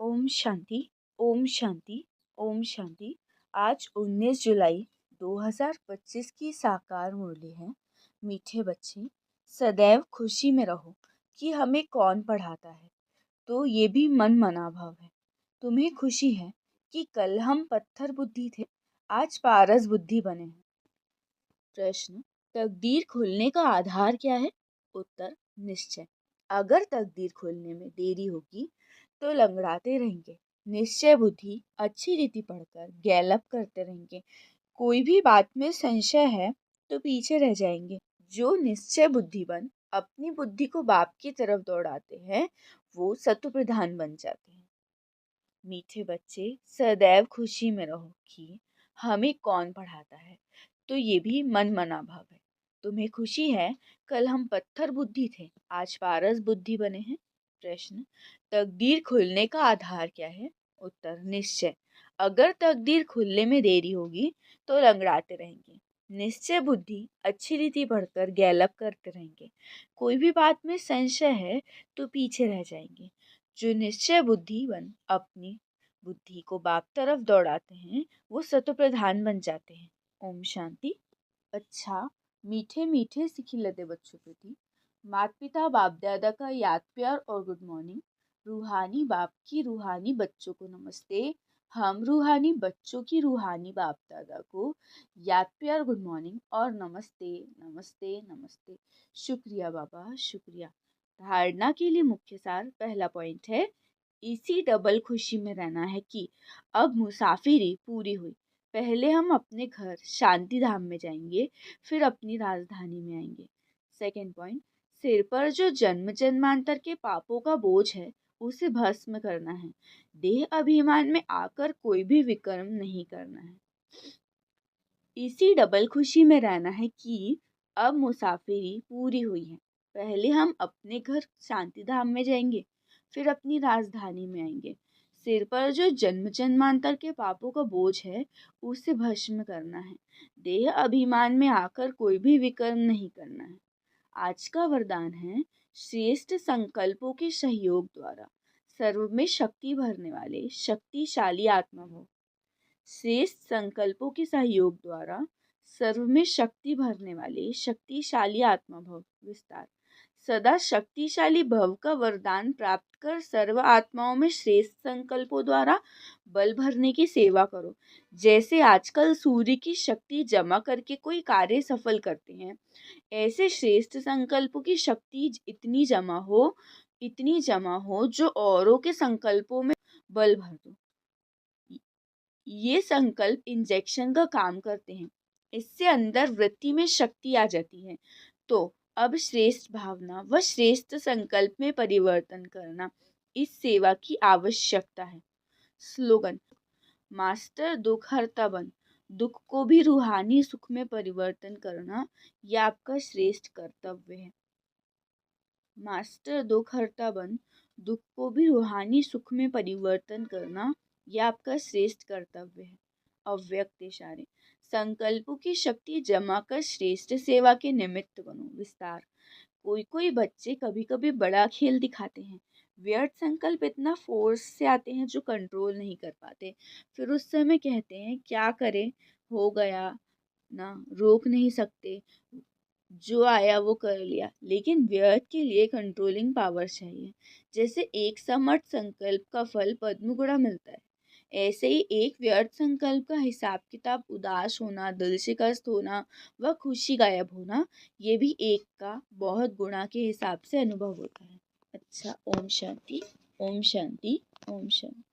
ओम शांति, ओम शांति, ओम शांति। आज 19 जुलाई 2025 की साकार मुरली है। मीठे बच्चे, सदैव खुशी में रहो कि हमें कौन पढ़ाता है, तो ये भी मन मना भाव है। तुम्हें खुशी है कि कल हम पत्थर बुद्धि थे, आज पारस बुद्धि बने हैं। प्रश्न, तकदीर खुलने का आधार क्या है? उत्तर, निश्चय। अगर तकदीर खुलने में देरी होगी तो लंगड़ाते रहेंगे। निश्चय बुद्धि अच्छी रीति पढ़कर गैलप करते रहेंगे। कोई भी बात में संशय है तो पीछे रह जाएंगे। जो निश्चय बुद्धिमान अपनी बुद्धि को बाप की तरफ दौड़ाते हैं वो सत्व प्रधान बन जाते हैं। मीठे बच्चे, सदैव खुशी में रहो कि हमें कौन पढ़ाता है, तो ये भी मन मना भाव है। तुम्हें खुशी है कल हम पत्थर बुद्धि थे, आज पारस बुद्धि बने हैं। प्रश्न, तकदीर खुलने का आधार क्या है? उत्तर, निश्चय। अगर तकदीर खुलने में देरी होगी तो लंगड़ाते रहेंगे। निश्चय बुद्धि अच्छी रीति पढ़कर गैलप करते रहेंगे। कोई भी बात में संशय है तो पीछे रह जाएंगे। जो निश्चय बुद्धिवन अपनी बुद्धि को बाप तरफ दौड़ाते हैं वो सत्व प्रधान बन जाते हैं। ओम शांति। अच्छा, मीठे मीठे सिखिलते बच्चों प्रति माता पिता बाप दादा का याद प्यार और गुड मॉर्निंग। रूहानी बाप की रूहानी बच्चों को नमस्ते। हम रूहानी बच्चों की रूहानी बाप दादा को याद प्यार गुड मॉर्निंग और नमस्ते नमस्ते नमस्ते। शुक्रिया बाबा, शुक्रिया। धारणा के लिए मुख्य सार, पहला पॉइंट है इसी डबल खुशी में रहना है कि अब मुसाफिरी पूरी हुई। पहले हम अपने घर शांति धाम में जाएंगे, फिर अपनी राजधानी में आएंगे। सेकेंड पॉइंट, सिर पर जो जन्म जन्मांतर के पापों का बोझ है उसे भस्म करना है। देह अभिमान में आकर कोई भी विकर्म नहीं करना है। इसी डबल खुशी में रहना है कि अब मुसाफिरी पूरी हुई है। पहले हम अपने घर शांति धाम में जाएंगे, फिर अपनी राजधानी में आएंगे। सिर पर जो जन्म जन्मांतर के पापों का बोझ है उसे भस्म करना है। देह अभिमान में आकर कोई भी विकर्म नहीं करना है। आज का वरदान है, श्रेष्ठ संकल्पों के सहयोग द्वारा सर्व में शक्ति भरने वाले शक्तिशाली आत्मा भव। श्रेष्ठ संकल्पों के सहयोग द्वारा सर्व में शक्ति भरने वाले शक्तिशाली आत्मा भव। विस्तार, सदा शक्तिशाली भव का वरदान प्राप्त कर सर्व आत्माओं में श्रेष्ठ संकल्पों द्वारा बल भरने की सेवा करो। जैसे आजकल सूर्य की शक्ति जमा करके कोई कार्य सफल करते हैं, ऐसे श्रेष्ठ संकल्पों की शक्ति इतनी जमा हो जो औरों के संकल्पों में बल भर दो। ये संकल्प इंजेक्शन का काम करते हैं। इससे अंदर वृत्ति में शक्ति आ जाती है। तो अब श्रेष्ठ भावना व श्रेष्ठ संकल्प में परिवर्तन करना इस सेवा की आवश्यकता है। स्लोगन, मास्टर दुख हरता बन, दुख को भी रूहानी सुख में परिवर्तन करना यह आपका श्रेष्ठ कर्तव्य है। मास्टर दुख हरता बन, दुख को भी रूहानी सुख में परिवर्तन करना यह आपका श्रेष्ठ कर्तव्य है। अव्यक्त इशारे, संकल्पों की शक्ति जमा कर श्रेष्ठ सेवा के निमित्त बनो। विस्तार, कोई कोई बच्चे कभी कभी बड़ा खेल दिखाते हैं। व्यर्थ संकल्प इतना फोर्स से आते हैं जो कंट्रोल नहीं कर पाते। फिर उस समय कहते हैं क्या करें, हो गया ना, रोक नहीं सकते, जो आया वो कर लिया। लेकिन व्यर्थ के लिए कंट्रोलिंग पावर चाहिए। जैसे एक समर्थ संकल्प का फल पद्म गुणा मिलता है, ऐसे ही एक व्यर्थ संकल्प का हिसाब किताब, उदास होना, दिल शिकस्त होना व खुशी गायब होना, ये भी एक का बहुत गुणा के हिसाब से अनुभव होता है। अच्छा, ओम शांति, ओम शांति, ओम शांति।